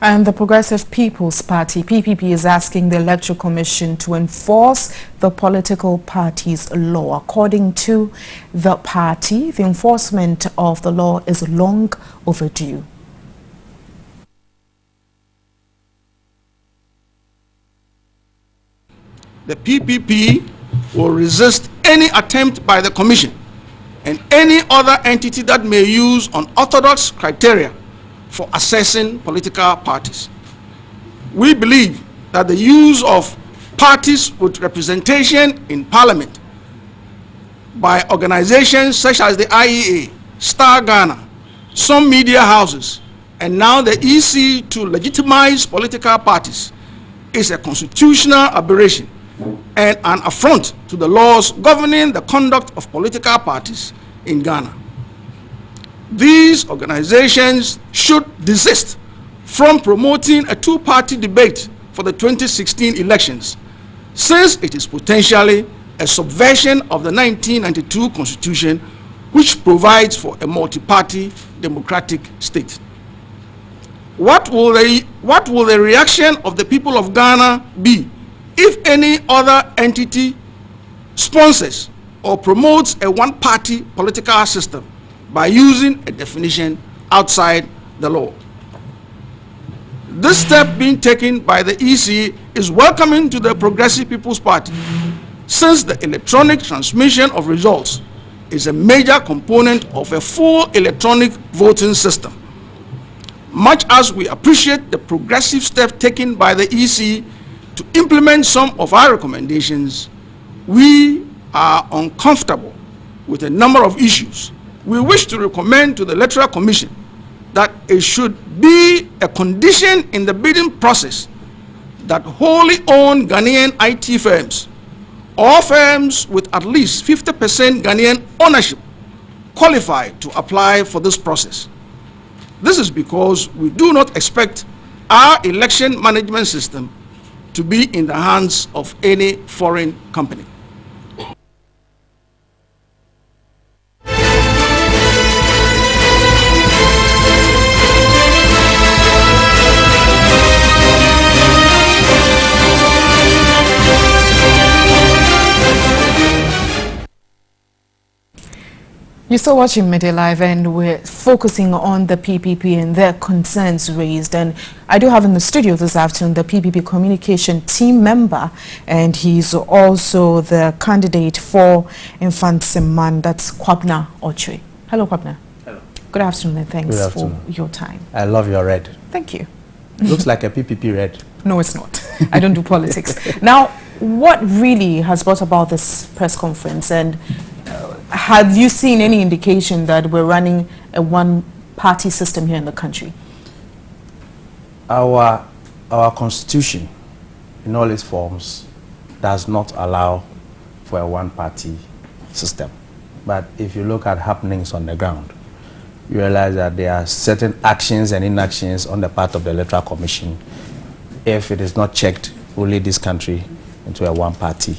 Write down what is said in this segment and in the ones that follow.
And the Progressive People's Party, PPP, is asking the Electoral Commission to enforce the political party's law. According to the party, the enforcement of the law is long overdue. The PPP will resist any attempt by the Commission and any other entity that may use unorthodox criteria for assessing political parties. We believe that the use of parties with representation in Parliament by organizations such as the IEA, Star Ghana, some media houses, and now the EC to legitimize political parties is a constitutional aberration and an affront to the laws governing the conduct of political parties in Ghana. These organizations should desist from promoting a two-party debate for the 2016 elections, since it is potentially a subversion of the 1992 Constitution, which provides for a multi-party democratic state. What will the reaction of the people of Ghana be if any other entity sponsors or promotes a one-party political system by using a definition outside the law? This step being taken by the EC is welcoming to the Progressive People's Party, since the electronic transmission of results is a major component of a full electronic voting system. Much as we appreciate the progressive step taken by the EC to implement some of our recommendations, we are uncomfortable with a number of issues. We wish to recommend to the Electoral Commission that it should be a condition in the bidding process that wholly owned Ghanaian IT firms or firms with at least 50% Ghanaian ownership qualify to apply for this process. This is because we do not expect our election management system to be in the hands of any foreign company. You're still watching MiddayLive, and we're focusing on the PPP and their concerns raised. And I do have in the studio this afternoon the PPP communication team member, and he's also the candidate for Infantsiman, that's Kwabena Okyere. Hello, Kwabena. Hello. Good afternoon, and thanks for your time. I love your red. Thank you. Looks like a PPP red. No, it's not. I don't do politics. Now, what really has brought about this press conference, and have you seen any indication that we're running a one-party system here in the country? Our constitution, in all its forms, does not allow for a one-party system. But if you look at happenings on the ground, you realize that there are certain actions and inactions on the part of the Electoral Commission if it is not checked, will lead this country into a one-party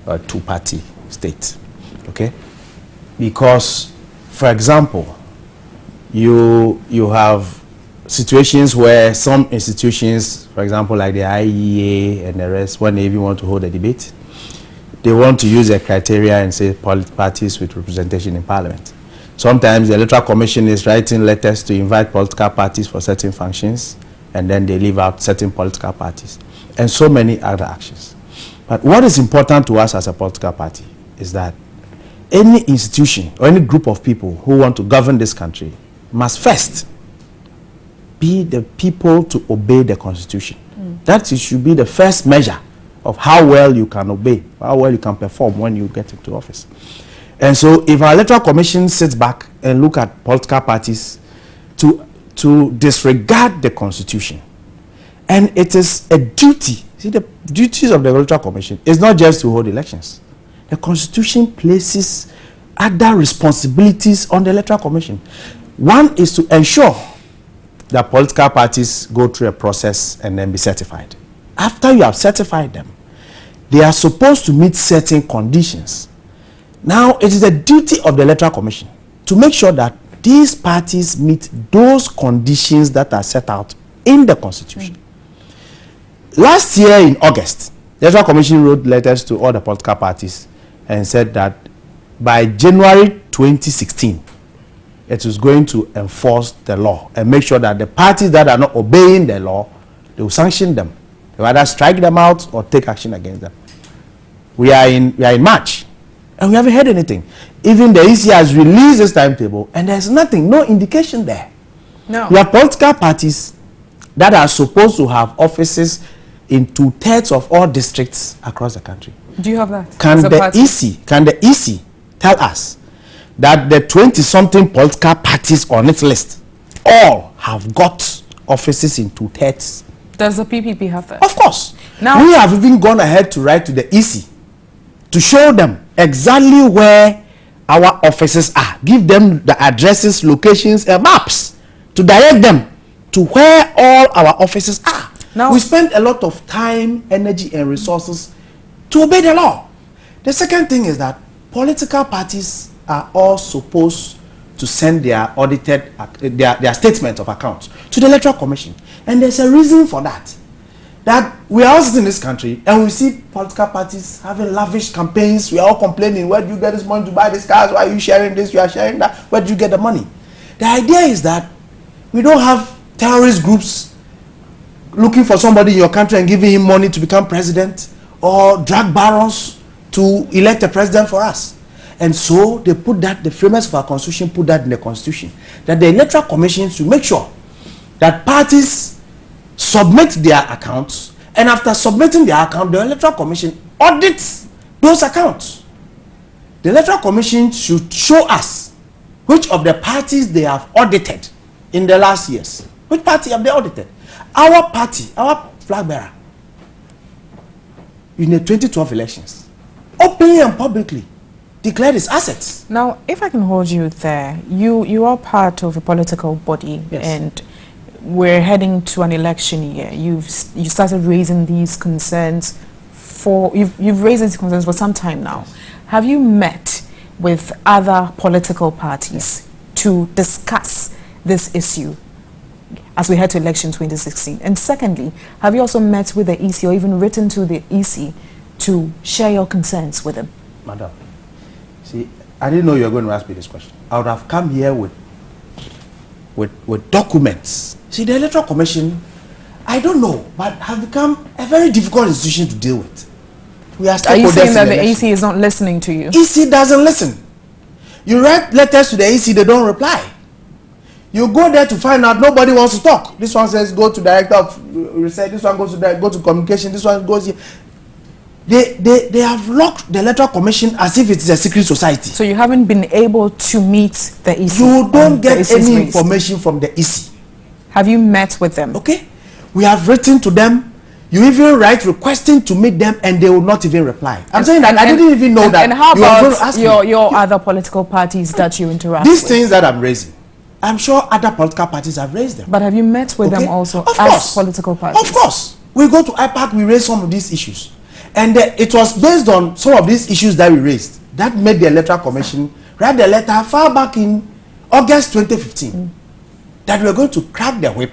or two-party state. Okay? Because, for example, you have situations where some institutions, for example, like the IEA and the rest, when they even want to hold a debate, they want to use a criteria and say parties with representation in Parliament. Sometimes the Electoral Commission is writing letters to invite political parties for certain functions, and then they leave out certain political parties, and so many other actions. But what is important to us as a political party is that any institution or any group of people who want to govern this country must first be the people to obey the Constitution. That should be the first measure of how well you can obey, how well you can perform when you get into office. And so if our Electoral Commission sits back and look at political parties to disregard the Constitution, and it is a duty, see, the duties of the Electoral Commission is not just to hold elections. The Constitution places other responsibilities on the Electoral Commission. One is to ensure that political parties go through a process and then be certified. After you have certified them, they are supposed to meet certain conditions. Now, it is the duty of the Electoral Commission to make sure that these parties meet those conditions that are set out in the Constitution. Last year in August, the Electoral Commission wrote letters to all the political parties and said that by January 2016, it is going to enforce the law and make sure that the parties that are not obeying the law, they will sanction them. They will either strike them out or take action against them. We are in March, and we haven't heard anything. Even the EC has released this timetable, and there's nothing, no indication there. No. We have political parties that are supposed to have offices in 2/3 of all districts across the country. Do you have that? Can the EC tell us that the 20-something political parties on its list all have got offices in 2/3? Does the PPP have that? Of course. Now, we have even gone ahead to write to the EC to show them exactly where our offices are. Give them the addresses, locations, and maps to direct them to where all our offices are. Now, we spend a lot of time, energy, and resources to obey the law. The second thing is that political parties are all supposed to send their audited, their statement of accounts to the Electoral Commission. And there's a reason for that. That we are all sitting in this country and we see political parties having lavish campaigns. We are all complaining, where do you get this money to buy these cars? Why are you sharing this? You are sharing that. Where do you get the money? The idea is that we don't have terrorist groups looking for somebody in your country and giving him money to become president, or drug barons to elect a president for us. And so they put that, the framers of our constitution put that in the constitution, that the Electoral Commission should make sure that parties submit their accounts, and after submitting their account, the Electoral Commission audits those accounts. The Electoral Commission should show us which of the parties they have audited in the last years. Which party have they audited? Our party, our flag bearer, in the 2012 elections, openly and publicly declared its assets. Now, if I can hold you there, you are part of a political body, yes, and we're heading to an election year. You started raising these concerns you've raised these concerns for some time now. Yes. Have you met with other political parties to discuss this issue as we head to election 2016? And secondly, have you also met with the EC or even written to the EC to share your concerns with them? Madam, see, I didn't know you were going to ask me this question. I would have come here with documents. See, the Electoral Commission, I don't know, but have become a very difficult institution to deal with. We are you saying that the election. EC is not listening to you? EC doesn't listen. You write letters to the EC, they don't reply. You go there to find out, nobody wants to talk. This one says go to director of research, this one goes to go to communication, this one goes here. They have locked the Electoral Commission as if it's a secret society. So you haven't been able to meet the EC? You don't get any information from the EC. Have you met with them? Okay. We have written to them. You even write requesting to meet them, and they will not even reply. I'm saying that I didn't even know that. And how you are going to about ask your other political parties that you interact these with? things that I'm raising, I'm sure other political parties have raised them. But have you met with them also as political parties? Of course. We go to IPAC, we raise some of these issues. And it was based on some of these issues that we raised that made the Electoral Commission write the letter far back in August 2015 that we were going to crack the whip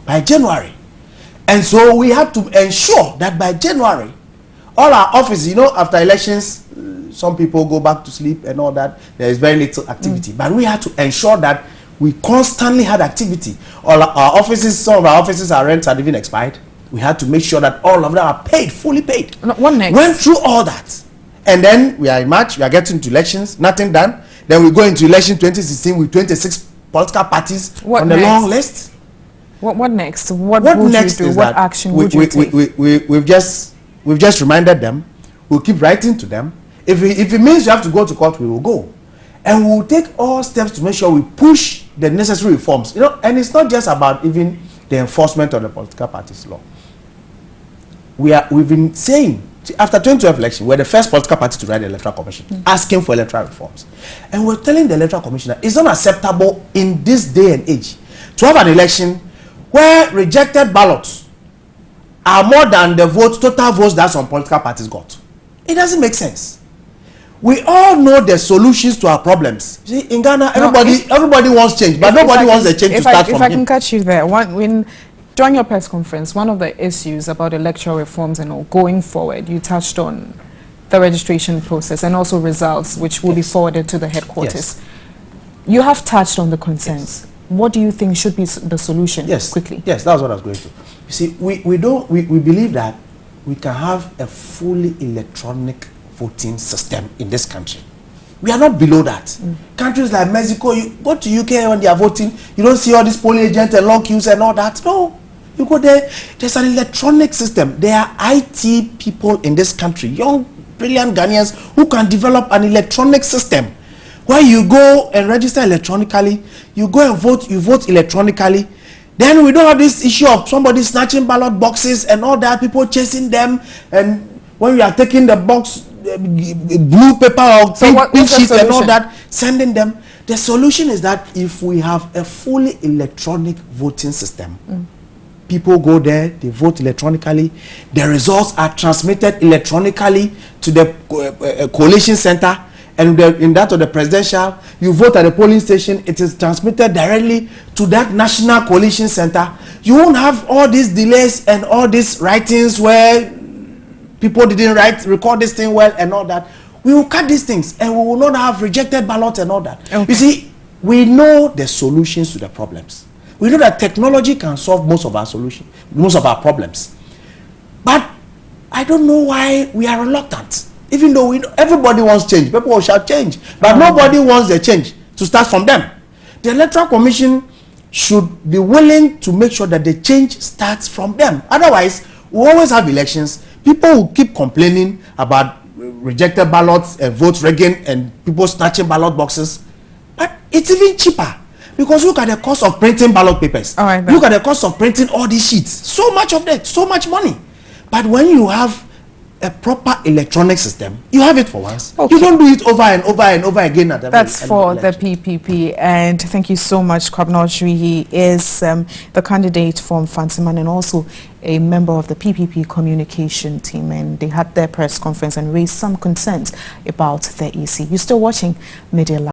by January. And so we had to ensure that by January, all our offices, you know, after elections, some people go back to sleep and all that. There is very little activity. But we had to ensure that we constantly had activity. All our offices, some of our offices, our rents had even expired. We had to make sure that all of them are paid, fully paid. What next? Went through all that. And then we are in March, we are getting to elections, nothing done. Then we go into election 2016 with 26 political parties on the long list. What next? What would next you do? is What that action would you take? We've just reminded them. We'll keep writing to them. If it means you have to go to court, we will go. And we'll take all steps to make sure we push the necessary reforms. You know, and it's not just about even the enforcement of the political parties law. We've been saying, after 2012 election, we're the first political party to write the Electoral Commission, asking for electoral reforms. And we're telling the Electoral Commission that it's not acceptable in this day and age to have an election where rejected ballots are more than the total votes that some political parties got. It doesn't make sense. We all know the solutions to our problems. See, in Ghana, everybody wants change, but nobody wants the change to start from If I can catch you there, During your press conference, one of the issues about electoral reforms and all going forward, you touched on the registration process and also results which will be forwarded to the headquarters. You have touched on the concerns. What do you think should be the solution quickly? Yes, that's what I was going to. You see, we believe that we can have a fully electronic voting system in this country. We are not below that. Countries like Mexico, you go to UK when they are voting, you don't see all these polling agents and long queues and all that. No. You go there, there's an electronic system. There are IT people in this country, young, brilliant Ghanaians who can develop an electronic system where you go and register electronically, you go and vote, you vote electronically. Then we don't have this issue of somebody snatching ballot boxes and all that, people chasing them, and when you are taking the box, blue paper or pink sheet and all that, sending them. The solution is that if we have a fully electronic voting system, people go there, they vote electronically, the results are transmitted electronically to the coalition center, and in that of the presidential, you vote at the polling station, it is transmitted directly to that national coalition center. You won't have all these delays and all these writings where people didn't record this thing well and all that. We will cut these things and we will not have rejected ballots and all that. Okay. You see, we know the solutions to the problems. We know that technology can solve most of our solutions, most of our problems. But I don't know why we are reluctant. Even though everybody wants change, people shall change, but nobody wants the change to start from them. The Electoral Commission should be willing to make sure that the change starts from them. Otherwise, we always have elections. People will keep complaining about rejected ballots and votes rigging and people snatching ballot boxes. But it's even cheaper. Because look at the cost of printing ballot papers. Look at the cost of printing all these sheets. So much of that, so much money. But when you have a proper electronic system, you have it for once. You don't do it over and over and over again. That's for the PPP. And thank you so much, Kwabena Okyere. He is the candidate from Fansiman and also a member of the PPP communication team. And they had their press conference and raised some concerns about the EC. You're still watching MiddayLive.